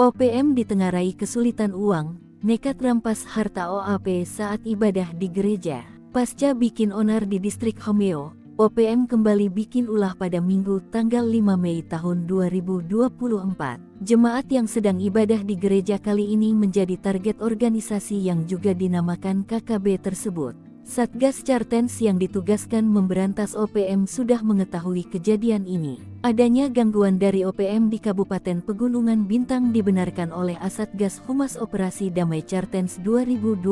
OPM ditengarai kesulitan uang, nekat rampas harta OAP saat ibadah di gereja. Pasca bikin onar di distrik Homeo, OPM kembali bikin ulah pada Minggu tanggal 5 Mei tahun 2024. Jemaat yang sedang ibadah di gereja kali ini menjadi target organisasi yang juga dinamakan KKB tersebut. Satgas Chartens yang ditugaskan memberantas OPM sudah mengetahui kejadian ini. Adanya gangguan dari OPM di Kabupaten Pegunungan Bintang dibenarkan oleh Asatgas Humas Operasi Damai Chartens 2024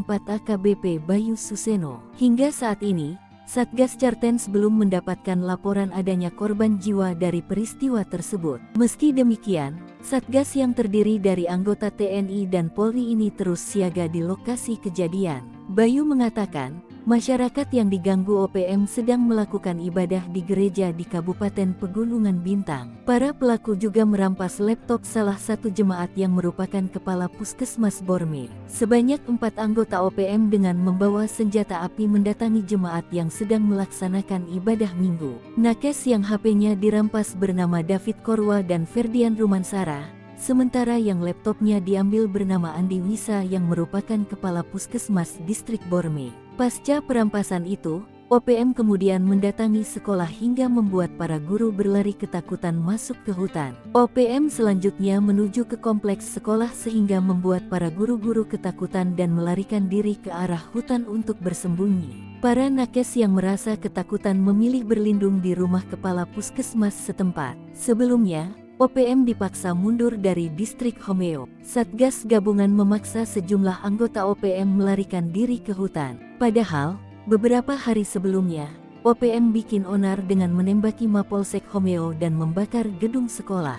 AKBP Bayu Suseno. Hingga saat ini, Satgas Chartens belum mendapatkan laporan adanya korban jiwa dari peristiwa tersebut. Meski demikian, Satgas yang terdiri dari anggota TNI dan Polri ini terus siaga di lokasi kejadian. Bayu mengatakan, masyarakat yang diganggu OPM sedang melakukan ibadah di gereja di Kabupaten Pegunungan Bintang. Para pelaku juga merampas laptop salah satu jemaat yang merupakan kepala Puskesmas Borme. Sebanyak 4 anggota OPM dengan membawa senjata api mendatangi jemaat yang sedang melaksanakan ibadah minggu. Nakes yang HP-nya dirampas bernama David Korwa dan Ferdian Rumansara. Sementara yang laptopnya diambil bernama Andi Wisa yang merupakan kepala Puskesmas Distrik Borme. Pasca perampasan itu, OPM kemudian mendatangi sekolah hingga membuat para guru berlari ketakutan masuk ke hutan. OPM selanjutnya menuju ke kompleks sekolah sehingga membuat para guru-guru ketakutan dan melarikan diri ke arah hutan untuk bersembunyi. Para nakes yang merasa ketakutan memilih berlindung di rumah kepala puskesmas setempat. Sebelumnya, OPM dipaksa mundur dari distrik Homeo. Satgas gabungan memaksa sejumlah anggota OPM melarikan diri ke hutan. Padahal, beberapa hari sebelumnya, OPM bikin onar dengan menembaki Mapolsek Homeo dan membakar gedung sekolah.